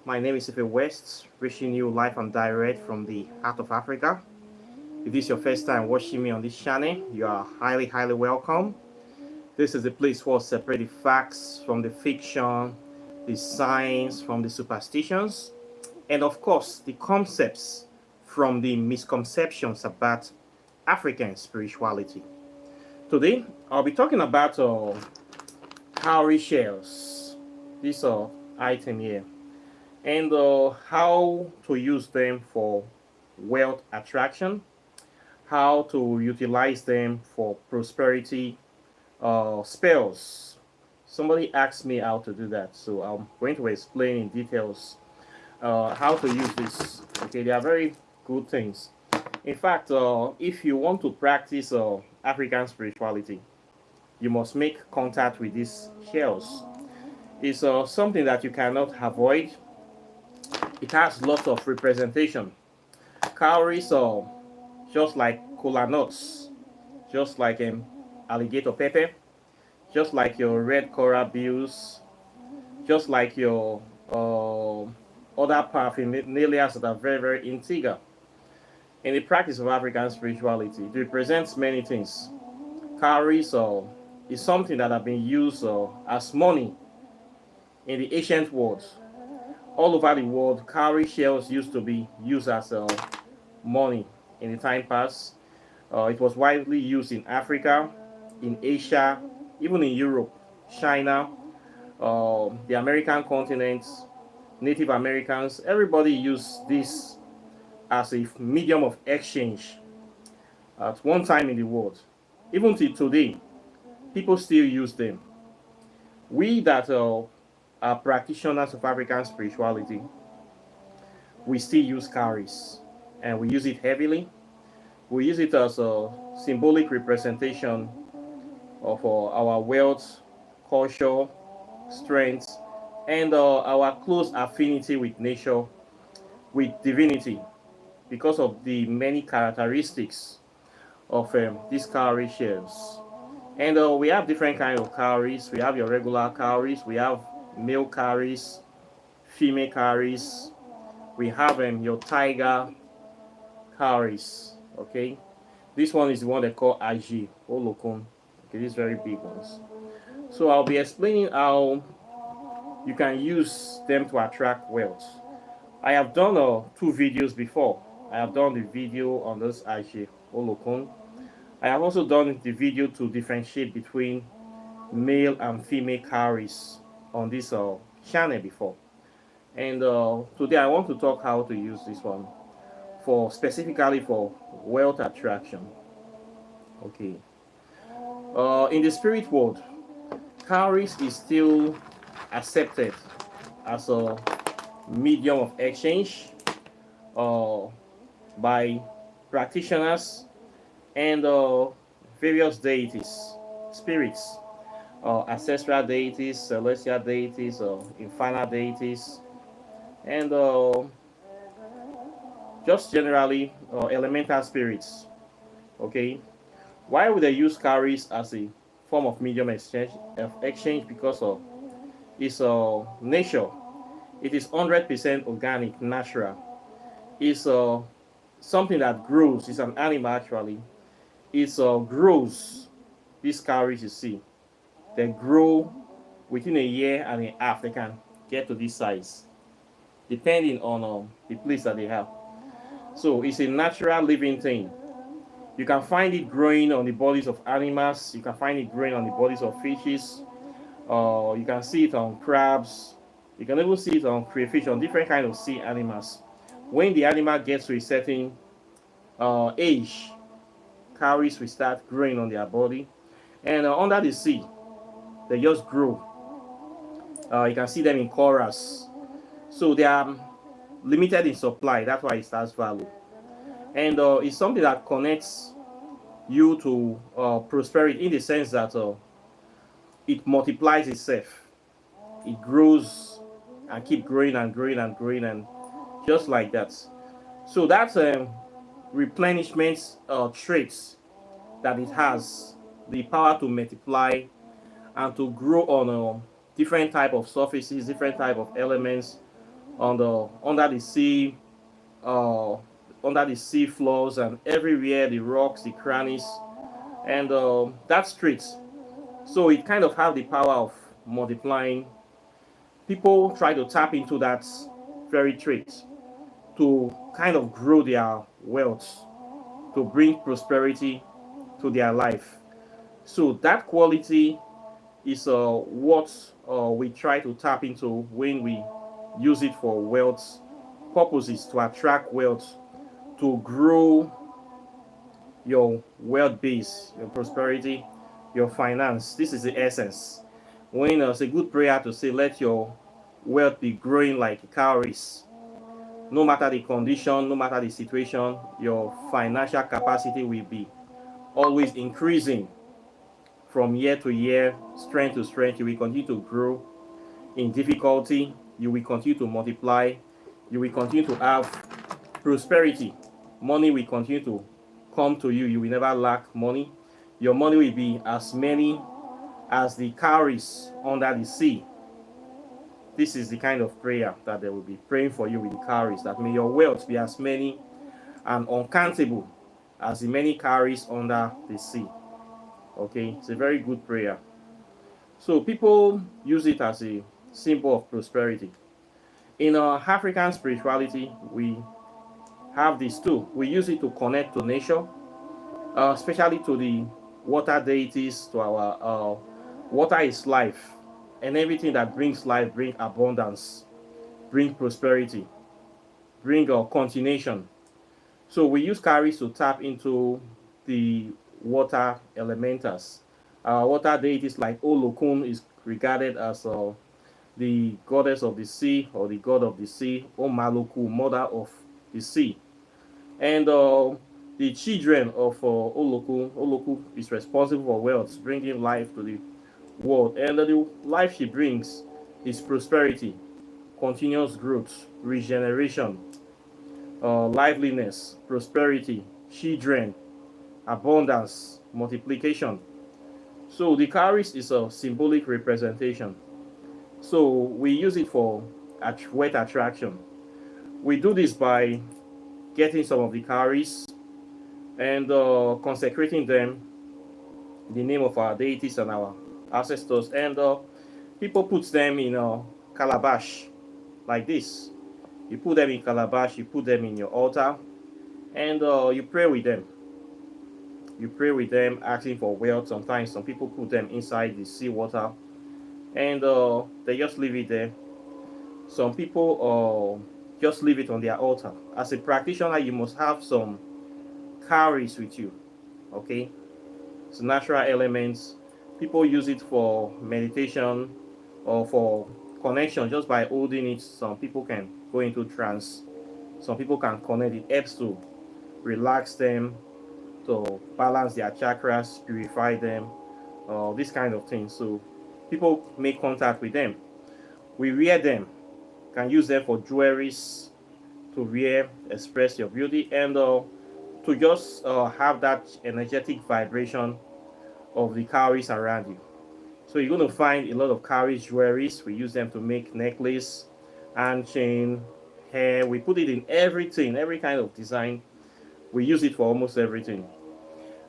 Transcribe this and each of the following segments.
My name is Ife West, wishing you live and direct from the heart of Africa. If this is your first time watching me on this channel, you are highly welcome. This is the place where I separate the facts from the fiction, the science from the superstitions, and of course, the concepts from the misconceptions about African spirituality. Today, I'll be talking about cowrie shells. This item here, and how to use them for wealth attraction, how to utilize them for prosperity spells. Somebody asked me how to do that, so I'm going to explain in details how to use this. Okay, they are very good things. In fact, if you want to practice African spirituality, you must make contact with these shells. It's something that you cannot avoid. It has lots of representation. Cowries are just like cola nuts, just like alligator pepper, just like your red coral bills, just like your other paraphernalia that are very integral. In the practice of African spirituality, it represents many things. Cowries is something that have been used as money in the ancient world. All over the world, cowrie shells used to be used as money in the time past. It was widely used in Africa, in Asia, even in Europe, China, the American continent, Native Americans. Everybody used this as a medium of exchange at one time in the world. Even till today, people still use them. We that are practitioners of African spirituality, we still use cowries, and we use it heavily. We use it as a symbolic representation of our wealth, culture, strength, and our close affinity with nature, with divinity, because of the many characteristics of these cowrie shells. And we have different kinds of cowries. We have your regular cowries, we have male cowries, female cowries, we have your tiger cowries. Okay, this one is the one they call Aji Olokun. Okay, these very big ones. So I'll be explaining how you can use them to attract wealth. I have done two videos before. I have done the video on this Aji Olokun. I have also done the video to differentiate between male and female cowries on this channel before. And today I want to talk how to use this one for specifically for wealth attraction. Okay. In the spirit world, cowries is still accepted as a medium of exchange uh, by practitioners and various deities, spirits, ancestral deities, celestial deities, infernal deities, and just generally elemental spirits. Okay, why would they use cowries as a form of medium exchange? Because of its nature. It is 100% organic, natural. It's something that grows. It's an animal actually. It grows. These cowries you see, they grow within a year and a half. They can get to this size, depending on the place that they have. So it's a natural living thing. You can find it growing on the bodies of animals. You can find it growing on the bodies of fishes. You can see it on crabs. You can even see it on crayfish, on different kind of sea animals. When the animal gets to a certain age, cowries will start growing on their body. And under the sea, they just grow. You can see them in corals. So they are limited in supply. That's why it has value. And it's something that connects you to prosperity in the sense that it multiplies itself. It grows and keep growing and growing and growing and just like that. So that's replenishment traits that it has, the power to multiply and to grow on different type of surfaces, different type of elements, on the under the sea, uh, under the sea floors, and everywhere, the rocks, the crannies, and that streets. So it kind of have the power of multiplying. People try to tap into that very trait to kind of grow their wealth, to bring prosperity to their life. So that quality is what we try to tap into when we use it for wealth purposes, to attract wealth, to grow your wealth base, your prosperity, your finance. This is the essence. When it's a good prayer to say, let your wealth be growing like cowries. No matter the condition, no matter the situation, your financial capacity will be always increasing from year to year, strength to strength. You will continue to grow in difficulty. You will continue to multiply. You will continue to have prosperity. Money will continue to come to you. You will never lack money. Your money will be as many as the cowries under the sea. This is the kind of prayer that they will be praying for you with the cowries, that may your wealth be as many and uncountable as the many cowries under the sea. Okay, it's a very good prayer. So people use it as a symbol of prosperity. In our African spirituality, we have this too. We use it to connect to nature, especially to the water deities, to our water is life, and everything that brings life, bring abundance, bring prosperity, bring continuation. So we use cowries to tap into the water elementals. Water deities like Olokun is regarded as the goddess of the sea, or the god of the sea, Omaloku, mother of the sea. And the children of Oloku is responsible for wealth, bringing life to the world. And the life she brings is prosperity, continuous growth, regeneration, liveliness, prosperity, children, abundance, multiplication. So the cowries is a symbolic representation. So we use it for wet attraction. We do this by getting some of the cowries and consecrating them in the name of our deities and our ancestors. And people put them in a calabash like this. You put them in calabash, you put them in your altar, and you pray with them. You pray with them, asking for wealth. Sometimes some people put them inside the seawater, and they just leave it there. Some people just leave it on their altar. As a practitioner, you must have some cowries with you. Okay, it's natural elements. People use it for meditation or for connection just by holding it. Some people can go into trance. Some people can connect. It helps to relax them, to balance their chakras, purify them, this kind of thing. So people make contact with them. We wear them, can use them for jewelries, to wear, express your beauty, and to just have that energetic vibration of the cowries around you. So you're going to find a lot of cowries jewelries. We use them to make necklace, hand chain, hair. We put it in everything, every kind of design. We use it for almost everything.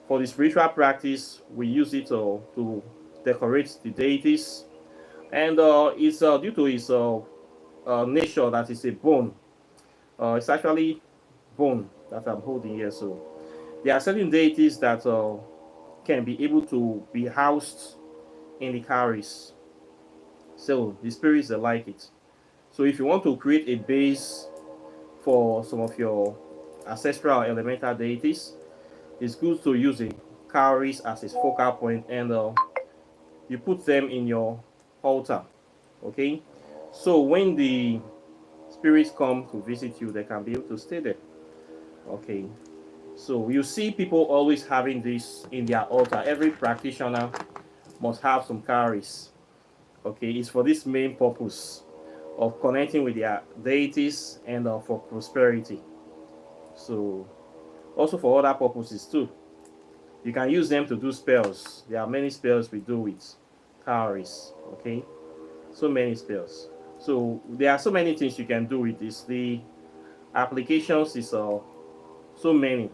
For the spiritual practice, we use it to decorate the deities, and it's due to its nature that is a bone. It's actually bone that I'm holding here. So there are certain deities that can be able to be housed in the cowries. So the spirits they like it. So if you want to create a base for some of your ancestral elemental deities, it's good to use the cowries as its focal point, and you put them in your altar. Okay, so when the spirits come to visit you, they can be able to stay there. Okay, so you see people always having this in their altar. Every practitioner must have some cowries. Okay, it's for this main purpose of connecting with their deities, and for prosperity. So also for other purposes too. You can use them to do spells. There are many spells we do with cowries. Okay, so many spells. So there are so many things you can do with this. The applications is so many,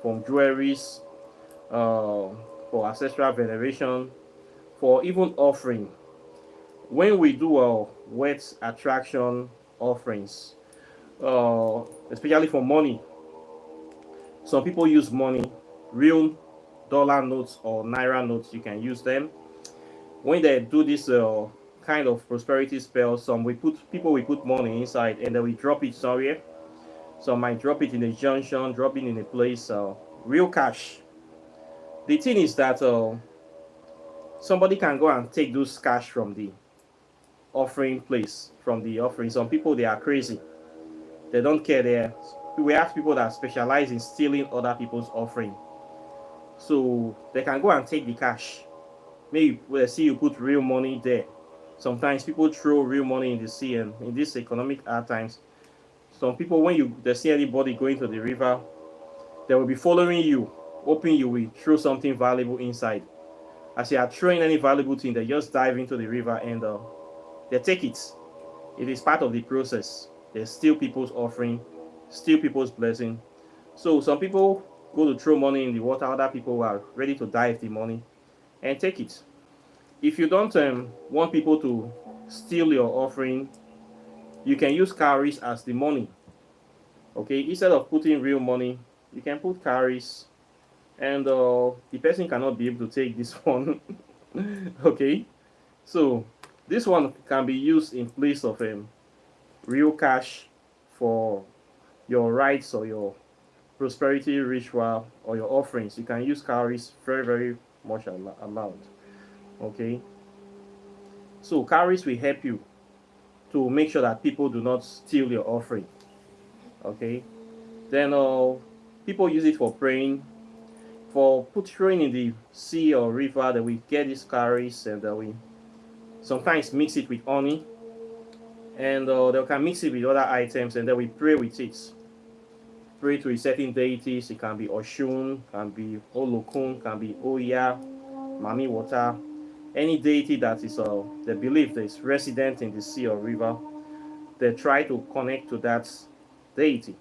from jewelries, uh, for ancestral veneration, for even offering. When we do our wet attraction offerings, especially for money, some people use money, real dollar notes or naira notes. You can use them when they do this kind of prosperity spell. Some we put people we put money inside and then we drop it somewhere. Some might drop it in a junction, drop it in a place, real cash. The thing is that somebody can go and take those cash from the offering place, from the offering. Some people, they are crazy. They don't care. We have people that specialize in stealing other people's offering. So they can go and take the cash. Maybe they see you put real money there. Sometimes people throw real money in the sea, and in these economic hard times, some people, when they see anybody going to the river, they will be following you, hoping you will throw something valuable inside. As you are throwing any valuable thing, they just dive into the river and they take it. It is part of the process. They steal people's offering, steal people's blessing. So some people go to throw money in the water, other people are ready to dive the money and take it. If you don't want people to steal your offering, you can use cowries as the money. Okay, instead of putting real money, you can put cowries, and the person cannot be able to take this one. Okay, so this one can be used in place of real cash for your rites or your prosperity ritual or your offerings. You can use cowries very, very much allowed. Okay, so cowries will help you to make sure that people do not steal your offering. Okay, then people use it for praying, for throwing in the sea or river. That we get these cowries and we sometimes mix it with honey, and they can mix it with other items, and then we pray with it. Pray to a certain deities. It can be Oshun, can be Olokun, can be Oya, Mami Water, any deity that is they believe that is resident in the sea or river. They try to connect to that deity,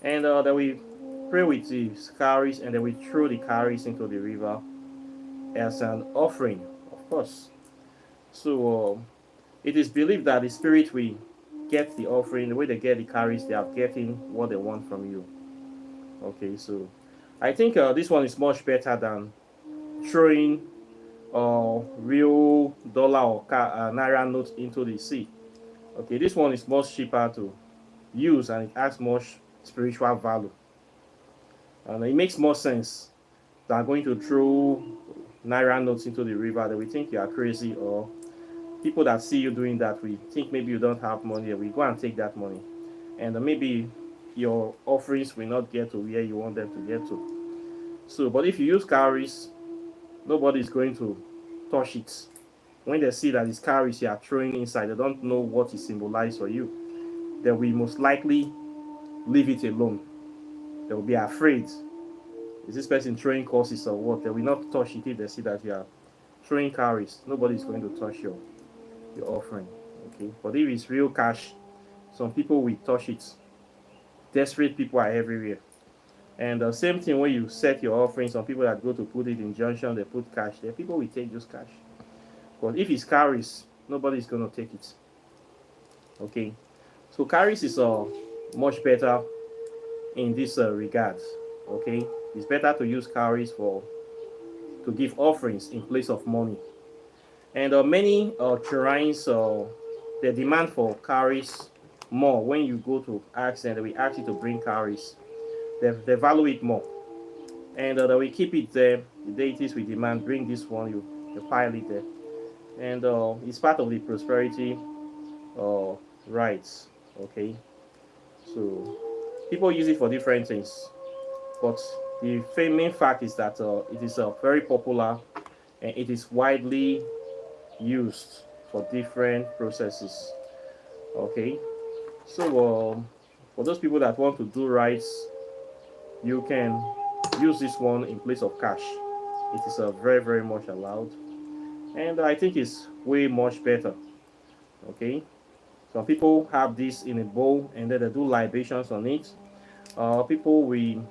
and then we pray with the cowries, and then we throw the cowries into the river as an offering, of course. So it is believed that the spirit will get the offering. The way they get the cowries, they are getting what they want from you. Okay, so I think this one is much better than throwing real dollar or naira notes into the sea. Okay, this one is much cheaper to use, and it has much spiritual value, and it makes more sense than going to throw naira notes into the river. That we think you are crazy, or people that see you doing that, we think maybe you don't have money, and we go and take that money, and maybe your offerings will not get to where you want them to get to. So, but if you use cowries, nobody is going to touch it. When they see that it's cowries you are throwing inside, they don't know what it symbolizes for you. They will most likely leave it alone. They will be afraid. Is this person throwing curses or what? They will not touch it if they see that you are throwing cowries. Nobody is going to touch your offering. Okay, but if it's real cash, some people will touch it. Desperate people are everywhere. And the same thing when you set your offering, some people that go to put it in junction, they put cash there. People will take those cash. But if it's cowries, nobody's going to take it. Okay, so cowries is much better in this regard. Okay, it's better to use cowries to give offerings in place of money. And many shrines, the demand for cowries more. When you go to ask and we ask you to bring cowries, they value it more, and we keep it there. The deities we demand, bring this one, you pile it there, and it's part of the prosperity uh, rites. Okay, so people use it for different things, but the main fact is that it is very popular, and it is widely used for different processes. Okay, so for those people that want to do rites, you can use this one in place of cash. It is very, very much allowed, and I think it's way much better. Okay, Some people have this in a bowl and then they do libations on it. People will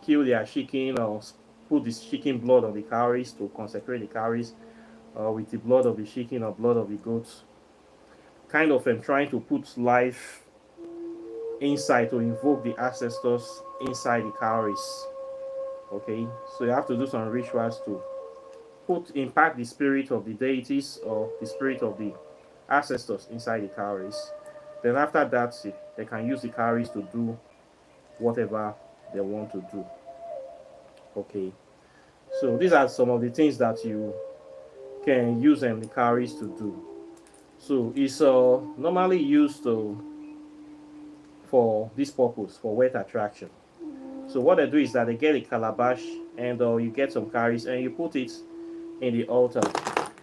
kill their chicken or put this chicken blood on the cowries to consecrate the cowries with the blood of the chicken or blood of the goats. Kind of trying to put life inside to invoke the ancestors inside the cowries. Okay, so you have to do some rituals to impact the spirit of the deities or the spirit of the ancestors inside the cowries. Then after that, they can use the cowries to do whatever they want to do. Okay, so these are some of the things that you can use the cowries to do. So it's normally used for this purpose, for wealth attraction. So what they do is that they get a calabash and you get some cowries and you put it in the altar.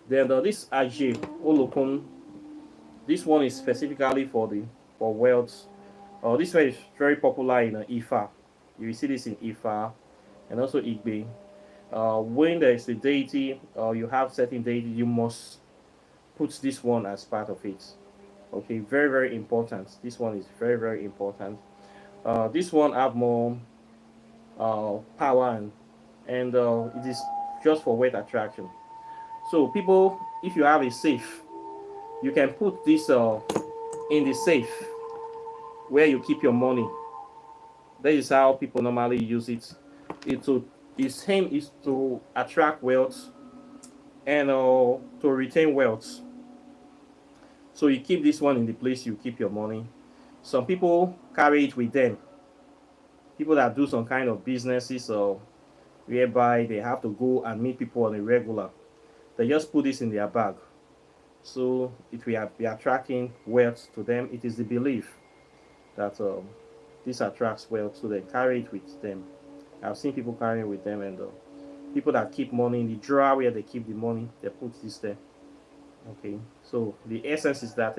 Then this aje olokun, this one is specifically for wealth. This one is very popular in Ifa. You will see this in Ifa and also Igbe. When there is a deity or you have certain deity, you must put this one as part of it. Okay, very very important. This one is very very important. This one have more power and it is just for weight attraction. So people, if you have a safe, you can put this in the safe where you keep your money. That is how people normally use it. Its aim is to attract wealth and to retain wealth. So you keep this one in the place you keep your money. Some people carry it with them. People that do some kind of businesses or whereby they have to go and meet people on a regular, they just put this in their bag. So it will be attracting wealth to them. It is the belief that this attracts wealth, so they carry it with them. I've seen people carrying it with them, and people that keep money in the drawer where they keep the money, they put this there. Okay, so the essence is that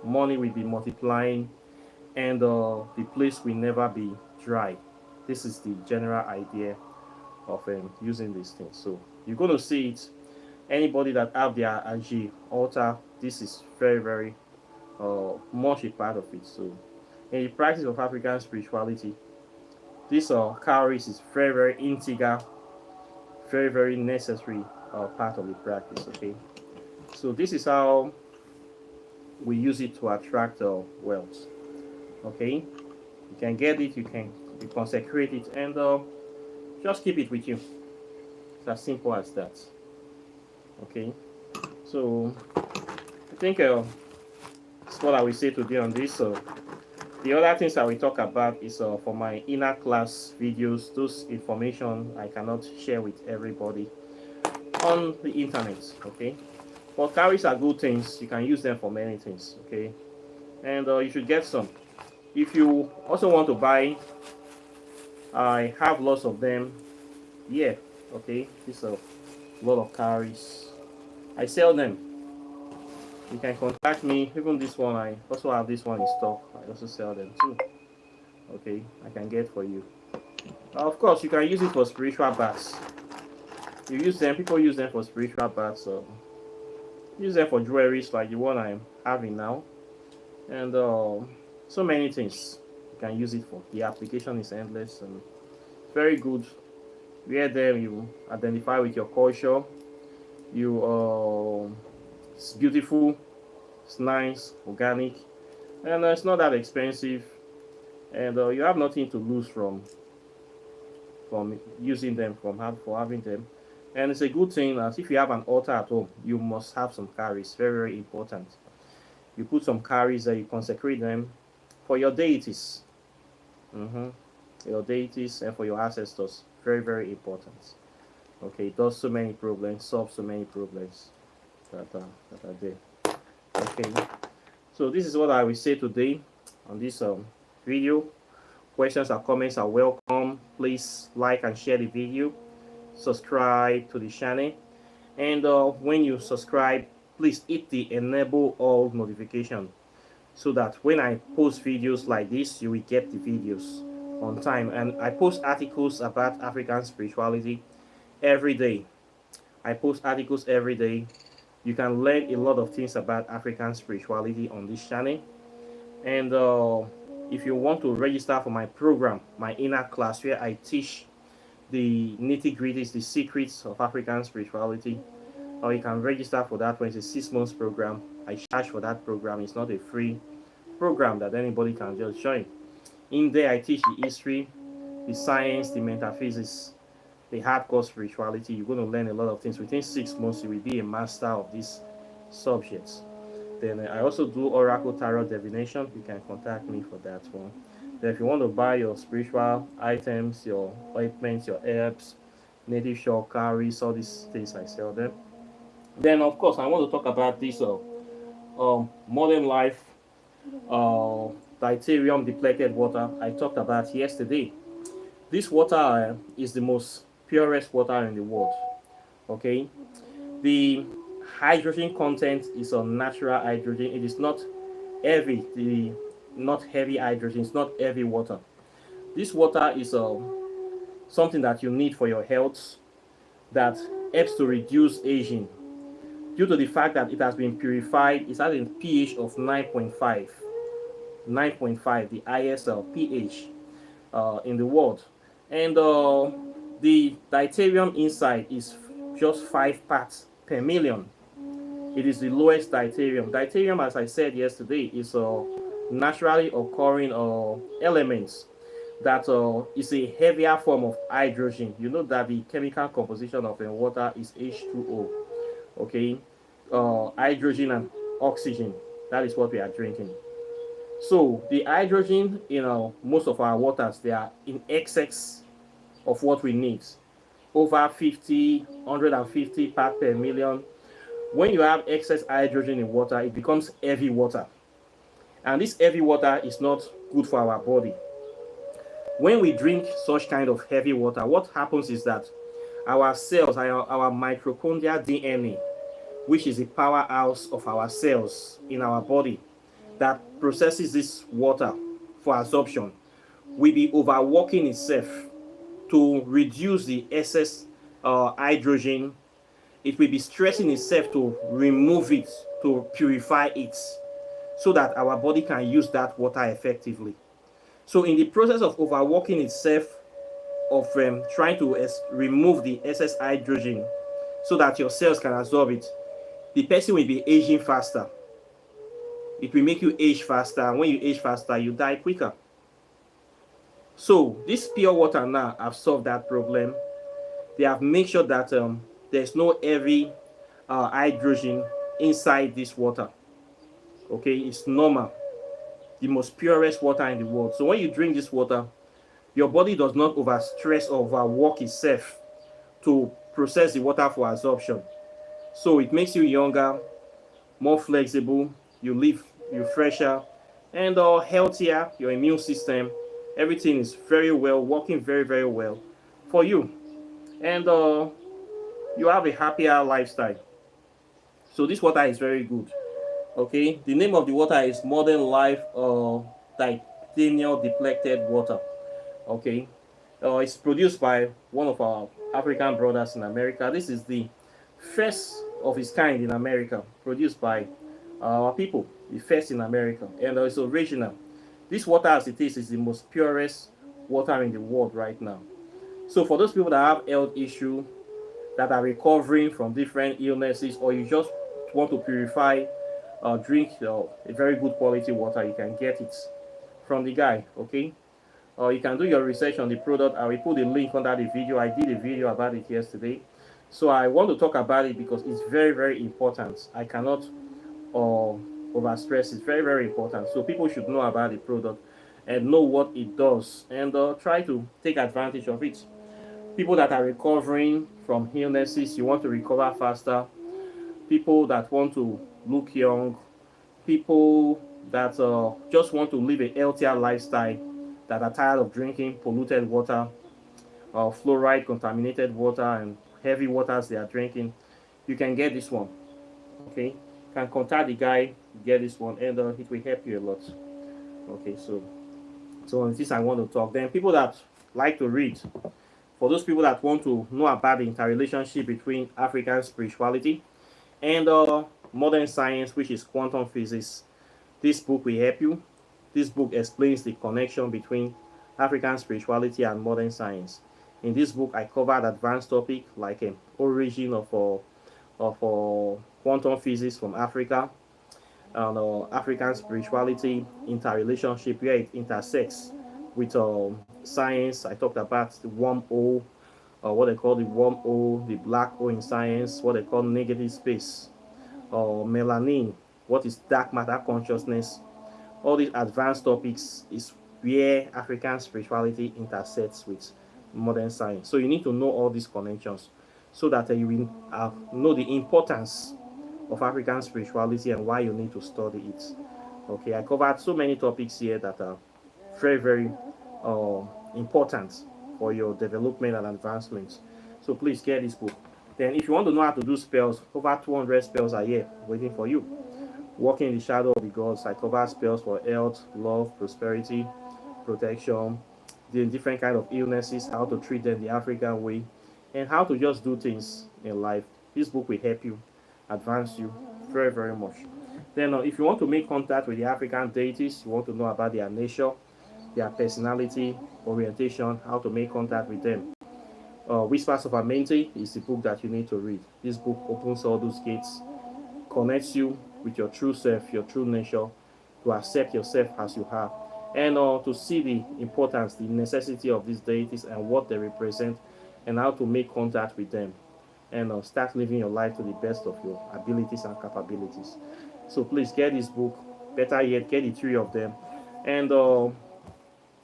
money will be multiplying and the place will never be dry. This is the general idea of using these things. So you're going to see it. Anybody that have their Aji altar, this is very very much a part of it. So in the practice of African spirituality, this cowries is very very integral, very very necessary part of the practice. Okay, so this is how we use it to attract wealth. Okay, you can get it, you consecrate it, and just keep it with you. It's as simple as that. Okay, so I think that's what I will say today on this. So the other things I will talk about is for my inner class videos. Those information I cannot share with everybody on the internet. Okay, but cowries are good things. You can use them for many things. Okay, and you should get some. If you also want to buy, I have lots of them. Yeah. Okay, this is a lot of cowries. I sell them. You can contact me. Even this one, I also have this one in stock. I also sell them too. Okay, I can get for you. Of course, you can use it for spiritual baths. You use them. People use them for spiritual baths. Use them for jewelries like the one I'm having now, and so many things you can use it for. The application is endless and very good. Wear them. You identify with your culture. It's beautiful, it's nice, organic, and it's not that expensive, and you have nothing to lose from using them, for having them. And it's a good thing that if you have an altar at home, you must have some cowries. Very very important. You put some cowries there, you consecrate them for your deities, your deities, and for your ancestors. Very very important. Okay, it does so many problems, solves so many problems that are there. Okay, so this is what I will say today on this video. Questions or comments are welcome. Please like and share the video. Subscribe to the channel, and when you subscribe, please hit the enable all notification so that when I post videos like this, you will get the videos on time. And I post articles about African spirituality every day. I post articles every day. You can learn a lot of things about African spirituality on this channel. And if you want to register for my program, my inner class, where I teach the nitty gritties, the secrets of African spirituality, or you can register for that one. It's a 6 months program. I charge for that program. It's not a free program that anybody can just join. In there, I teach the history, the science, the metaphysics, the hardcore spirituality. You're going to learn a lot of things. Within 6 months, you will be a master of these subjects. Then I also do oracle tarot divination. You can contact me for that one. Then if you want to buy your spiritual items, your ointments, your herbs, native shop, cowries, all these things, I sell them. Then of course I want to talk about this modern life deuterium depleted water I talked about yesterday. This water is the most purest water in the world. Okay, the hydrogen content is a natural hydrogen. It is not heavy, the not heavy hydrogen. It's not heavy water. This water is something that you need for your health, that helps to reduce aging due to the fact that it has been purified. It's at a pH of 9.5. 9.5, the highest pH in the world. And the deuterium inside is just 5 parts per million. It is the lowest deuterium. Deuterium, as I said yesterday, is a naturally occurring elements that is a heavier form of hydrogen. You know that the chemical composition of water is H2O. Okay, hydrogen and oxygen. That is what we are drinking. So the hydrogen in most of our waters, they are in excess of what we need. Over 50, 150 parts per million. When you have excess hydrogen in water, it becomes heavy water. And this heavy water is not good for our body. When we drink such kind of heavy water, what happens is that our cells, our mitochondrial DNA, which is the powerhouse of our cells in our body, that processes this water for absorption, will be overworking itself to reduce the excess hydrogen. It will be stressing itself to remove it, to purify it, so that our body can use that water effectively. So in the process of overworking itself, of trying to remove the excess hydrogen so that your cells can absorb it, the person will be aging faster. It will make you age faster, and when you age faster, you die quicker. So this pure water now have solved that problem. They have made sure that there's no heavy hydrogen inside this water. Okay, it's normal, the most purest water in the world. So when you drink this water, your body does not overstress or overwork itself to process the water for absorption. So it makes you younger, more flexible, you live, you fresher, and healthier. Your immune system, everything is very well, working very, very well for you. And you have a happier lifestyle. So this water is very good. Okay, the name of the water is Modern Life Titanium Depleted Water. Okay, it's produced by one of our African brothers in America. This is the first of its kind in America, produced by our people, the first in America, and it's original. This water, as it is the most purest water in the world right now. So for those people that have health issue, that are recovering from different illnesses, or you just want to purify, drink a very good quality water, you can get it from the guy. Okay, you can do your research on the product. I will put the link under the video. I did a video about it yesterday, so I want to talk about it because it's very, very important. I cannot overstress. It's very, very important. So people should know about the product and know what it does, and try to take advantage of it. People that are recovering from illnesses, you want to recover faster. People that want to look young. People that just want to live a healthier lifestyle, that are tired of drinking polluted water, fluoride contaminated water, and heavy waters they are drinking. You can get this one. Okay, you can contact the guy, get this one, and it will help you a lot. Okay, so on this I want to talk. Then people that like to read, for those people that want to know about the interrelationship between African spirituality and modern science, which is quantum physics, this book will help you. This book explains the connection between African spirituality and modern science. In this book, I covered advanced topics like origin of quantum physics from Africa, and African spirituality, interrelationship, where it intersects with science. I talked about the wormhole, what they call the wormhole, the black hole in science, what they call negative space, or melanin, what is dark matter consciousness. All these advanced topics is where African spirituality intersects with modern science. So you need to know all these connections so that you will know the importance of African spirituality and why you need to study it. Okay, I covered so many topics here that are very, very uh, important for your development and advancement. So please get this book. Then, if you want to know how to do spells, over 200 spells are here waiting for you. Walking in the shadow of the gods, I cover spells for health, love, prosperity, protection, the different kind of illnesses, how to treat them the African way, and how to just do things in life. This book will help you advance you very, very much. Then, if you want to make contact with the African deities, you want to know about their nature, their personality, orientation, how to make contact with them. Whispers of Amente is the book that you need to read. This book opens all those gates, connects you with your true self, your true nature, to accept yourself as you are, and to see the importance, the necessity of these deities and what they represent, and how to make contact with them, and start living your life to the best of your abilities and capabilities. So please get this book. Better yet, get the three of them, and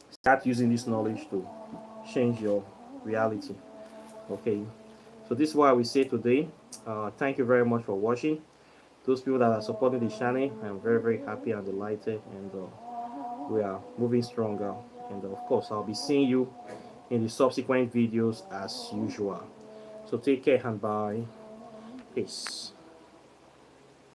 start using this knowledge to change your reality. Okay. So this is what we say today. Thank you very much for watching. Those people that are supporting the channel, I'm very, very happy and delighted, and we are moving stronger. And of course, I'll be seeing you in the subsequent videos as usual. So take care and bye. Peace.